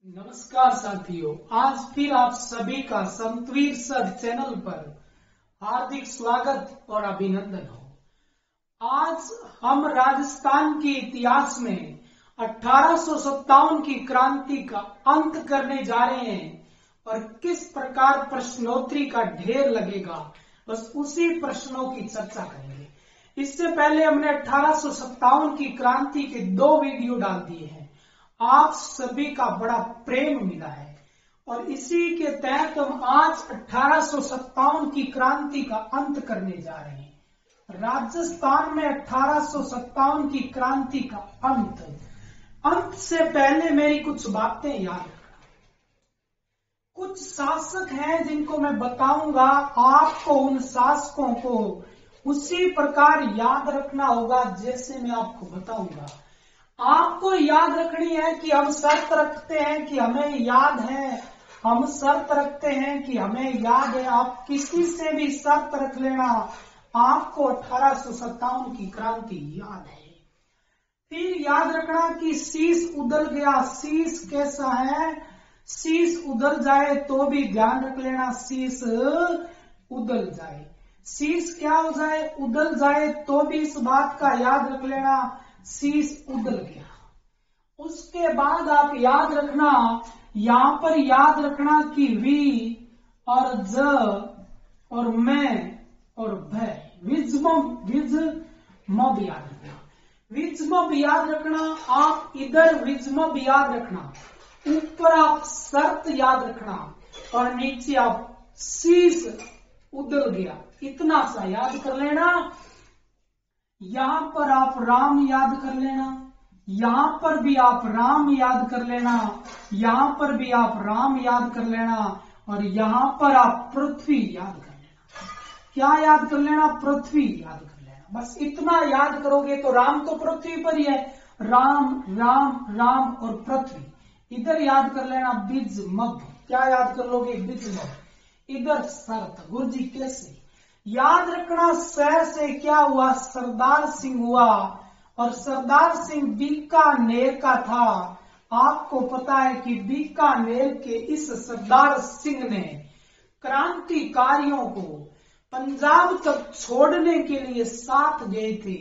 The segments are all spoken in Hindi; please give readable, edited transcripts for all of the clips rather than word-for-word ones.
नमस्कार साथियों, आज फिर आप सभी का संतवीर सर चैनल पर हार्दिक स्वागत और अभिनंदन हो। आज हम राजस्थान के इतिहास में 1857 की क्रांति का अंत करने जा रहे हैं और किस प्रकार प्रश्नोत्तरी का ढेर लगेगा, बस उसी प्रश्नों की चर्चा करेंगे। इससे पहले हमने 1857 की क्रांति के 2 वीडियो डाल दिए हैं। आप सभी का बड़ा प्रेम मिला है और इसी के तहत हम आज 1857 की क्रांति का अंत करने जा रहे हैं। राजस्थान में 1857 की क्रांति का अंत से पहले मेरी कुछ बातें याद रखना। कुछ शासक हैं जिनको मैं बताऊंगा, आपको उन शासकों को उसी प्रकार याद रखना होगा जैसे मैं आपको बताऊंगा। आपको याद रखनी है कि हम शर्त रखते हैं कि हमें याद है, हम शर्त रखते हैं कि हमें याद है। आप किसी से भी शर्त रख लेना, आपको 1857 की क्रांति याद है। फिर याद रखना कि शीश उधर गया, शीश कैसा है, शीश उधर जाए तो भी ध्यान रख लेना, शीश उधर जाए। शीश क्या हो जाए, उधर जाए तो भी इस बात का याद रख लेना, शीश उधर गया। उसके बाद आप याद रखना, यहां पर याद रखना कि वी और ज और मैं और भय, विजमब याद रखना। विजमब याद रखना, आप इधर विजमब याद रखना, ऊपर आप शर्त याद रखना और नीचे आप शीश उधर गया, इतना सा याद कर लेना। यहां पर आप राम याद कर लेना, यहां पर भी आप राम याद कर लेना, यहां पर भी आप राम याद कर लेना और यहां पर आप पृथ्वी याद कर लेना। क्या याद कर लेना, पृथ्वी याद कर लेना। बस इतना याद करोगे तो राम तो पृथ्वी पर ही है, राम राम राम और पृथ्वी। इधर याद कर लेना बिजमब, क्या याद कर लोगे, बिजमब। इधर शर्त, गुरुजी कैसे याद रखना, सह से क्या हुआ, सरदार सिंह हुआ और सरदार सिंह बीकानेर का था। आपको पता है कि बीकानेर के इस सरदार सिंह ने क्रांतिकारियों को पंजाब तक छोड़ने के लिए साथ गए थे,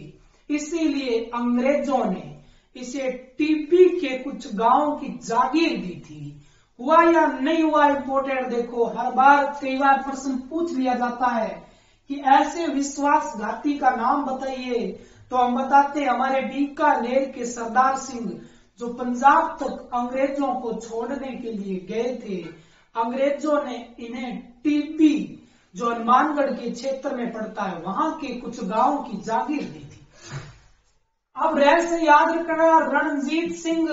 इसीलिए अंग्रेजों ने इसे टीपी के कुछ गांवों की जागीर दी थी। हुआ या नहीं हुआ इम्पोर्टेंट देखो, हर बार कई बार प्रश्न पूछ लिया जाता है कि ऐसे विश्वासघाती का नाम बताइए, तो हम बताते हमारे बीकानेर के सरदार सिंह जो पंजाब तक अंग्रेजों को छोड़ने के लिए गए थे। अंग्रेजों ने इन्हें टीपी, जो हनुमानगढ़ के क्षेत्र में पड़ता है, वहां के कुछ गांवों की जागीर दी थी। अब रहस्य याद रखना, रणजीत सिंह,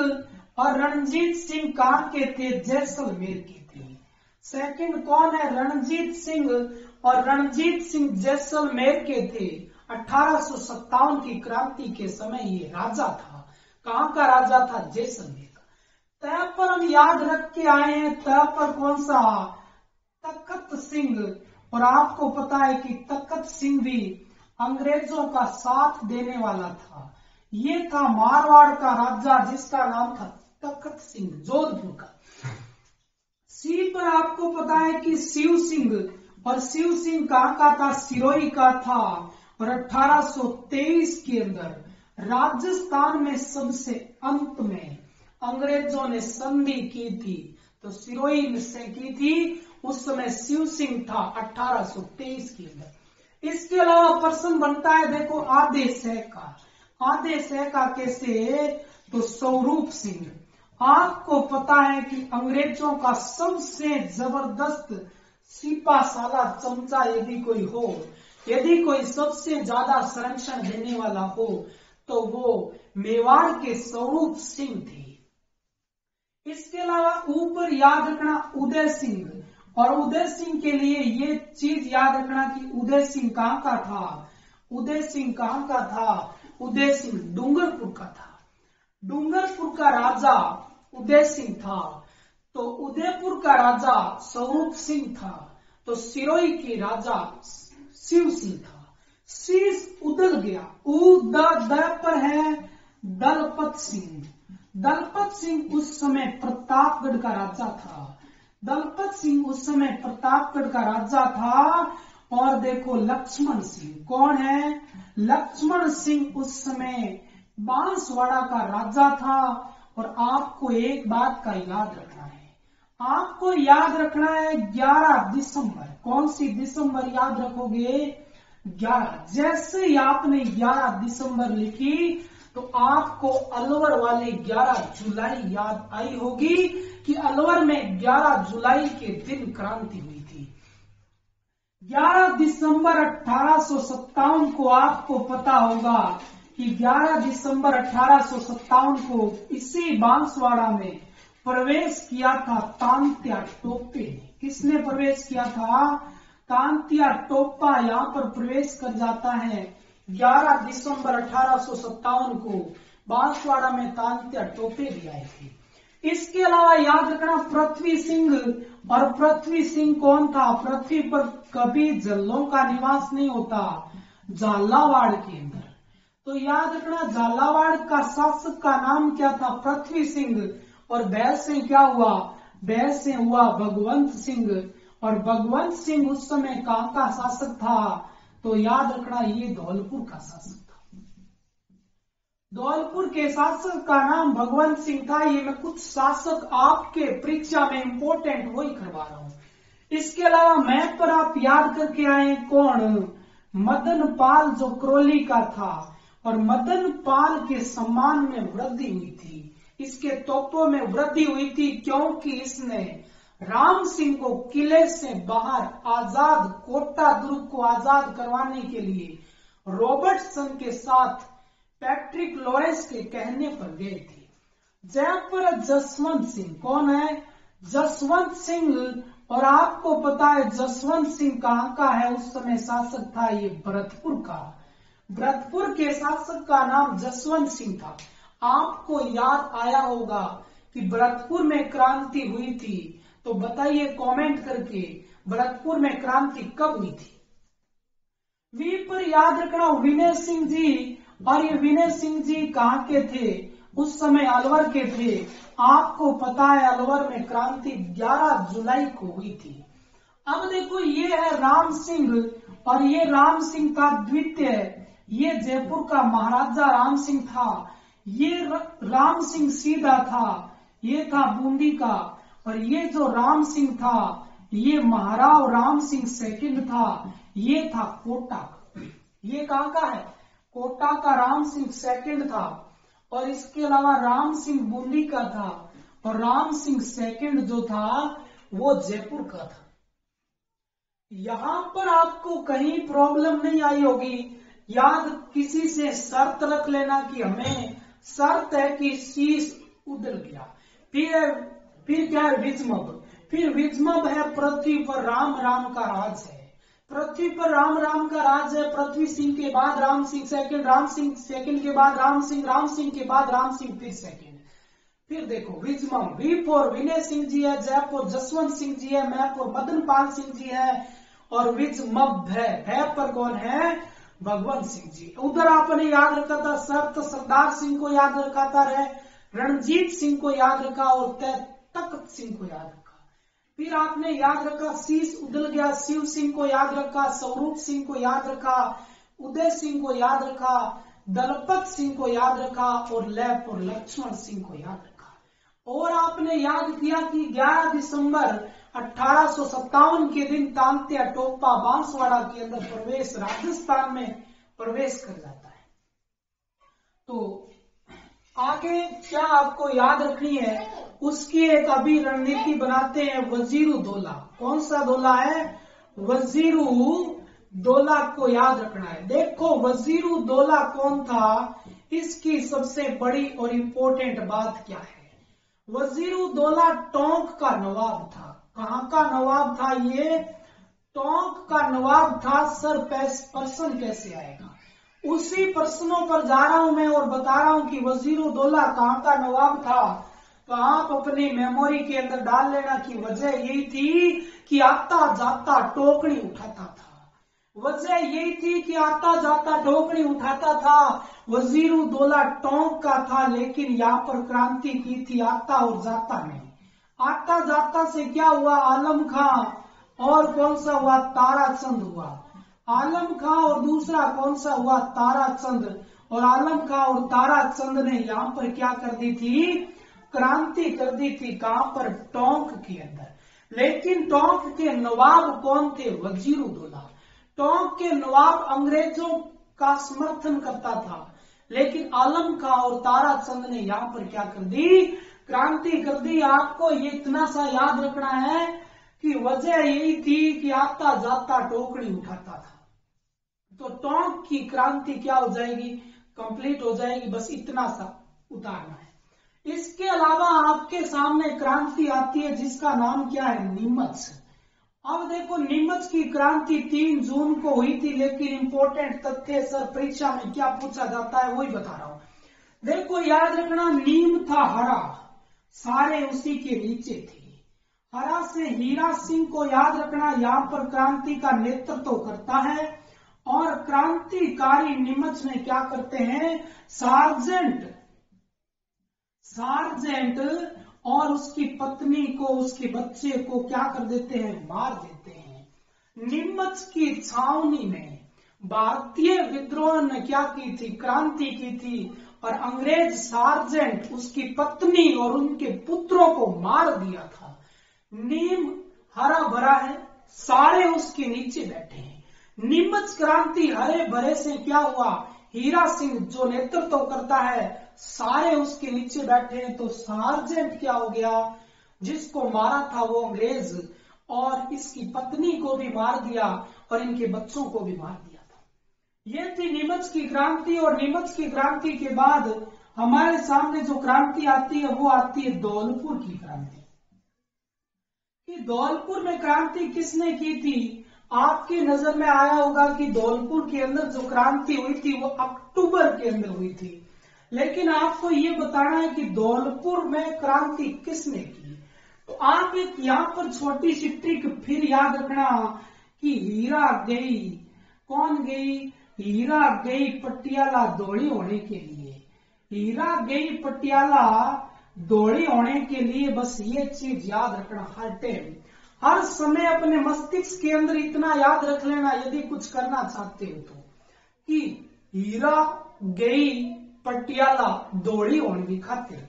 और रणजीत सिंह कहां के थे, जैसलमेर के थे। सेकंड कौन है, रणजीत सिंह, और रणजीत सिंह जैसलमेर के थे। 1857 की क्रांति के समय ये राजा था। कहां का राजा था, जैसलमेर का। तय पर हम याद रख के आए हैं, तय पर कौन सा, तखत सिंह। और आपको पता है कि तखत सिंह भी अंग्रेजों का साथ देने वाला था। ये था मारवाड़ का राजा जिसका नाम था तखत सिंह, जोधपुर का। सी पर आपको पता है कि शिव सिंह, और शिव सिंह कहां का था, सिरोही का था। और 1823 के अंदर राजस्थान में सबसे अंत में अंग्रेजों ने संधि की थी, तो सिरोही से की थी, उस समय शिव सिंह था 1823 के अंदर। इसके अलावा प्रश्न बनता है देखो, आधे सह का, आधे सह का कैसे, तो स्वरूप सिंह। आपको पता है कि अंग्रेजों का सबसे जबरदस्त सिपा सालार चमचा यदि कोई हो, यदि कोई सबसे ज्यादा संरक्षण देने वाला हो, तो वो मेवाड़ के स्वरूप सिंह थे। इसके अलावा ऊपर याद रखना उदय सिंह, और उदय सिंह के लिए ये चीज याद रखना कि उदय सिंह कहां का था, उदय सिंह कहां का था, उदय सिंह डूंगरपुर का था। डूंगरपुर का राजा उदय सिंह था, तो उदयपुर का राजा स्वरूप सिंह था, तो सिरोही के राजा शिव सिंह था। शीश उधर गया, द पर है दलपत सिंह, दलपत सिंह उस समय प्रतापगढ़ का राजा था। दलपत सिंह उस समय प्रतापगढ़ का राजा था। और देखो लक्ष्मण सिंह कौन है? लक्ष्मण सिंह उस समय बांसवाड़ा का राजा था। और आपको एक बात का याद रखना है, आपको याद रखना है 11 दिसंबर। कौन सी दिसंबर याद रखोगे? 11। जैसे ही आपने 11 दिसंबर लिखी तो आपको अलवर वाली 11 जुलाई याद आई होगी कि अलवर में 11 जुलाई के दिन क्रांति हुई थी। 11 दिसंबर 1857 को आपको पता होगा कि 11 दिसंबर 1857 को इसी बांसवाड़ा में प्रवेश किया था तांत्या टोपे ने। किसने प्रवेश किया था? तांत्या टोपा यहाँ पर प्रवेश कर जाता है 11 दिसंबर 1857 को बांसवाड़ा में तांत्या टोपे भी आए थे। इसके अलावा याद रखना पृथ्वी सिंह। और पृथ्वी सिंह कौन था? पृथ्वी पर कभी जल्लों का निवास नहीं होता, झालावाड़ के अंदर। तो याद रखना झालावाड़ का शासक का नाम क्या था? पृथ्वी सिंह। और बैल से क्या हुआ? बैल से हुआ भगवंत सिंह। और भगवंत सिंह उस समय कहां का शासक था? तो याद रखना ये धौलपुर का शासक था। धौलपुर के शासक का नाम भगवंत सिंह था। ये मैं कुछ शासक आपके परीक्षा में इंपोर्टेंट वही करवा रहा हूं। इसके अलावा मैप पर आप याद करके आए कौन? मदन पाल जो करौली का था। और मदन पाल के सम्मान में वृद्धि हुई थी, इसके तोपों में वृद्धि हुई थी क्योंकि इसने राम सिंह को किले से बाहर आजाद कोटा दुर्ग को आजाद करवाने के लिए रॉबर्टसन के साथ पैट्रिक लॉरेंस के कहने पर गए थे। जयपुर जसवंत सिंह कौन है? जसवंत सिंह। और आपको पता है जसवंत सिंह कहां का है? उस समय शासक था ये भरतपुर का। भरतपुर के शासक का नाम जसवंत सिंह था। आपको याद आया होगा कि भरतपुर में क्रांति हुई थी, तो बताइए कमेंट करके भरतपुर में क्रांति कब हुई थी? वी पर याद रखना विनय सिंह जी। और ये विनय सिंह जी कहां के थे? उस समय अलवर के थे। आपको पता है अलवर में क्रांति 11 जुलाई को हुई थी। अब देखो ये है राम सिंह। और ये राम सिंह था द्वितीय। ये जयपुर का महाराजा राम सिंह था। ये राम सिंह सीधा था, ये था बूंदी का। और ये जो राम सिंह था ये महाराव राम सिंह सेकंड था, ये था कोटा का। ये कहां का है? कोटा का राम सिंह सेकंड था। और इसके अलावा राम सिंह बूंदी का था। और राम सिंह सेकंड जो था वो जयपुर का था। यहां पर आपको कहीं प्रॉब्लम नहीं आई होगी। याद किसी से शर्त रख लेना कि हमें शर्त है कि शीश उधर गया। फिर क्या है? विजमब। फिर विजमब है पृथ्वी पर राम राम का राज है। पृथ्वी पर राम राम का राज है। पृथ्वी सिंह के बाद राम सिंह सेकंड, राम सिंह सेकंड के बाद राम सिंह के बाद राम सिंह फिर सेकंड। फिर देखो विजमम। वी फॉर विनय सिंह जी है, जयपुर जसवंत सिंह जी है, मैं पर मदन पाल सिंह जी है। और विजमब है पर कौन है? भगवंत सिंह जी। उधर आपने याद रखा था शर्त सरदार सिंह को याद रखा था, रणजीत सिंह को याद रखा और तख्त सिंह को याद रखा। फिर आपने याद रखा शीश उदल गया, शिव सिंह को याद रखा, स्वरूप सिंह को याद रखा, उदय सिंह को याद रखा, दलपत सिंह को याद रखा और लैप और लक्ष्मण सिंह को याद रखा। और आपने याद किया कि 11 दिसंबर 1857 के दिन तांत्या टोपा बांसवाड़ा के अंदर प्रवेश राजस्थान में प्रवेश कर जाता है। तो आगे क्या आपको याद रखनी है उसकी एक अभी रणनीति बनाते हैं। वजीरू दौला। कौन सा दौला है? वजीरू दौला को याद रखना है। देखो वजीरू दौला कौन था, इसकी सबसे बड़ी और इम्पोर्टेंट बात क्या है? वजीरू दौला टोंक का नवाब था। कहां का नवाब था? ये टोंक का नवाब था। सर पर्सन कैसे आएगा? उसी प्रश्नों पर जा रहा हूं मैं और बता रहा हूं कि वजीरू दौला कहां का नवाब था। तो आप अपनी मेमोरी के अंदर डाल लेना कि वजह यही थी कि आता जाता टोकरी उठाता था। वजह यही थी कि आता जाता टोकरी उठाता था, वजीरू दौला टोंक का था, लेकिन यहाँ पर क्रांति की थी आता और जाता नहीं। आता जाता से क्या हुआ, आलम खां और कौन सा हुआ, ताराचंद हुआ। आलम खां और दूसरा कौन सा हुआ, ताराचंद। और आलम खां और ताराचंद ने यहाँ पर क्या कर दी थी, क्रांति कर दी थी। कहां पर, टोंक के अंदर। लेकिन टोंक के नवाब कौन थे, वजीरुद्दौला। टोंक के नवाब अंग्रेजों का समर्थन करता था, लेकिन आलम खां और ताराचंद ने यहाँ पर क्या कर दी, क्रांति कर दी। आपको ये इतना सा याद रखना है कि वजह यही थी कि आता जाता टोकरी उठाता था। तो टोंक की क्रांति क्या हो जाएगी, कंप्लीट हो जाएगी। बस इतना सा उतारना है। इसके अलावा आपके सामने क्रांति आती है जिसका नाम क्या है, नीमच। अब देखो, नीमच की क्रांति 3 जून को हुई थी, लेकिन इंपॉर्टेंट तथ्य सर परीक्षा में क्या पूछा जाता है वही बता रहा हूं। देखो याद रखना, नीम था हरा, सारे उसी के नीचे थे। हरा से हीरा सिंह को याद रखना, यहाँ पर क्रांति का नेतृत्व करता है। और क्रांतिकारी नीमच में क्या करते हैं, सार्जेंट और उसकी पत्नी को, उसके बच्चे को क्या कर देते हैं, मार देते हैं। नीमच की छावनी में भारतीय विद्रोह ने क्या की थी, क्रांति की थी। और अंग्रेज सार्जेंट, उसकी पत्नी और उनके पुत्रों को मार दिया था। नीम हरा भरा है, सारे उसके नीचे बैठे हैं। नीमच क्रांति हरे भरे से क्या हुआ, हीरा सिंह जो नेतृत्व करता है, सारे उसके नीचे बैठे हैं। तो सार्जेंट क्या हो गया, जिसको मारा था वो अंग्रेज, और इसकी पत्नी को भी मार दिया और इनके बच्चों को भी मार दिया था। ये थी नीमच की क्रांति। और नीमच की क्रांति के बाद हमारे सामने जो क्रांति आती है वो आती है धौलपुर की क्रांति। कि धौलपुर में क्रांति किसने की थी, आपकी नजर में आया होगा कि धौलपुर के अंदर जो क्रांति हुई थी वो अक्टूबर के अंदर हुई थी। लेकिन आपको ये बताना है कि धौलपुर में क्रांति किसने की। तो आप एक यहाँ पर छोटी सी ट्रिक फिर याद रखना कि हीरा गई, कौन गई, हीरा गई पटियाला दौड़ी होने के लिए। हीरा गई पटियाला दौड़ी होने के लिए, बस ये चीज याद रखना हर टाइम, हर समय अपने मस्तिष्क के अंदर इतना याद रख लेना यदि कुछ करना चाहते हो तो, कि हीरा गई पटियाला दौड़ी होने की खातिर।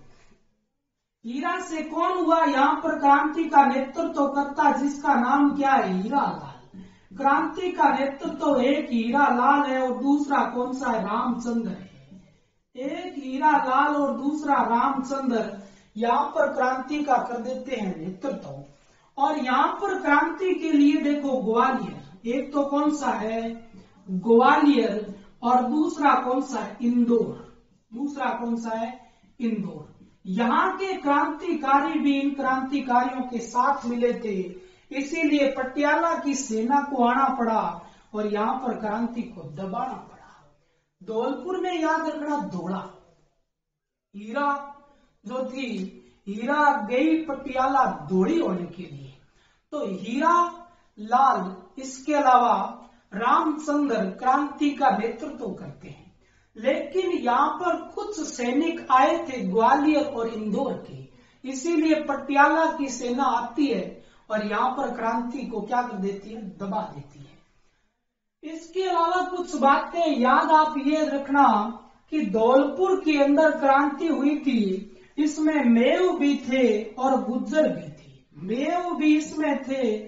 हीरा से कौन हुआ, यहाँ पर क्रांति का नेतृत्व करता जिसका नाम क्या है, हीरा लाल। क्रांति का नेतृत्व एक हीरा लाल है और दूसरा कौन सा है, रामचंद्र है। एक हीरा लाल और दूसरा रामचंद्र यहाँ पर क्रांति का कर देते हैं नेतृत्व। और यहाँ पर क्रांति के लिए देखो ग्वालियर, एक तो कौन सा है ग्वालियर और दूसरा कौन सा है इंदौर, दूसरा कौन सा है इंदौर। यहाँ के क्रांतिकारी भी इन क्रांतिकारियों के साथ मिले थे, इसीलिए पटियाला की सेना को आना पड़ा और यहाँ पर क्रांति को दबाना पड़ा। धौलपुर में याद रखना दौड़ा, हीरा जो थी, हीरा गई पटियाला दौड़ी होने के लिए। तो हीरा लाल, इसके अलावा रामचंद्र क्रांति का नेतृत्व करते हैं। लेकिन यहाँ पर कुछ सैनिक आए थे ग्वालियर और इंदौर के, इसीलिए पटियाला की सेना आती है और यहाँ पर क्रांति को क्या कर देती है, दबा देती है। इसके अलावा कुछ बातें याद आप ये रखना कि धौलपुर के अंदर क्रांति हुई थी, इसमें मेव भी थे और गुर्जर भी थे। मेव भी इसमें थे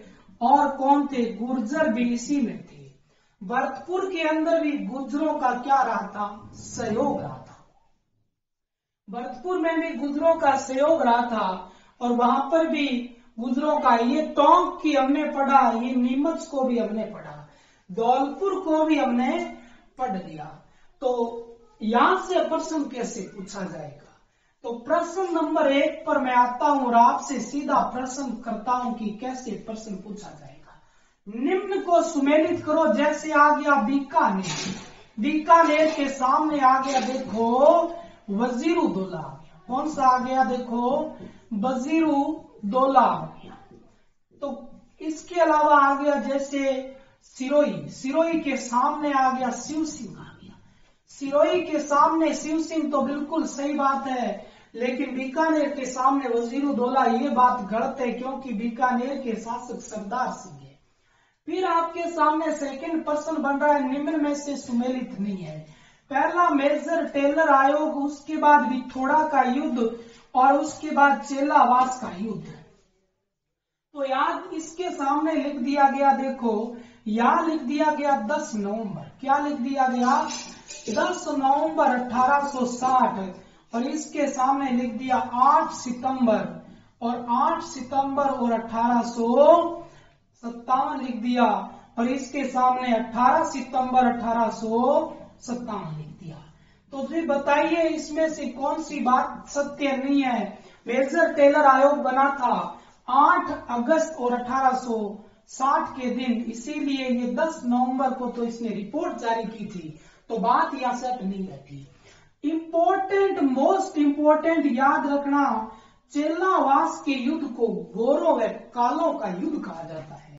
और कौन थे, गुर्जर भी इसी में थे। भरतपुर के अंदर भी गुर्जरों का क्या रहा था, सहयोग रहा था। भरतपुर में भी गुर्जरों का सहयोग रहा था और वहां पर भी गुर्जरों का, ये टोंक की हमने पढ़ा, ये नीमच को भी हमने पढ़ा, धौलपुर को भी हमने पढ़ लिया। तो यहां से प्रश्न कैसे पूछा जाएगा, तो प्रश्न नंबर 1 पर मैं आता हूं और आपसे सीधा प्रश्न करता हूं कि कैसे प्रश्न पूछा जाएगा। निम्न को सुमेलित करो। जैसे आ गया बीकानेर, बीकानेर के सामने आ गया देखो वजीरुद्दौला, कौन सा आ गया देखो वजीरुद्दौला। तो इसके अलावा आ गया जैसे सिरोही, सिरोही के सामने आ गया शिव सिंह आ गया। सिरोही के सामने शिव सिंह तो बिल्कुल सही बात है, लेकिन बीकानेर के सामने वजीरुद्दौला ये बात गलत है, क्योंकि बीकानेर के शासक सरदार सिंह है। फिर आपके सामने सेकंड प्रश्न बन रहा है, निम्न में से सुमेलित नहीं है। पहला मेजर टेलर आयोग, उसके बाद विथोड़ा का युद्ध और उसके बाद चेलावास का युद्ध। तो याद इसके सामने लिख दिया गया, देखो यहां लिख दिया गया 10 नवंबर। क्या लिख दिया गया? 10 नवंबर 1860 और इसके सामने लिख दिया 8 सितंबर और 8 सितंबर और 1857 लिख दिया और इसके सामने 18 सितंबर 1857 लिख दिया। तो फिर बताइए इसमें से कौन सी बात सत्य नहीं है? मेजर टेलर आयोग बना था 8 अगस्त और 1860 के दिन, इसीलिए ये 10 नवंबर को तो इसने रिपोर्ट जारी की थी, तो बात यहां सेट नहीं बैठी। इंपॉर्टेंट, मोस्ट इंपॉर्टेंट याद रखना, चेलावास के युद्ध को गोरों व कालों का युद्ध कहा जाता है।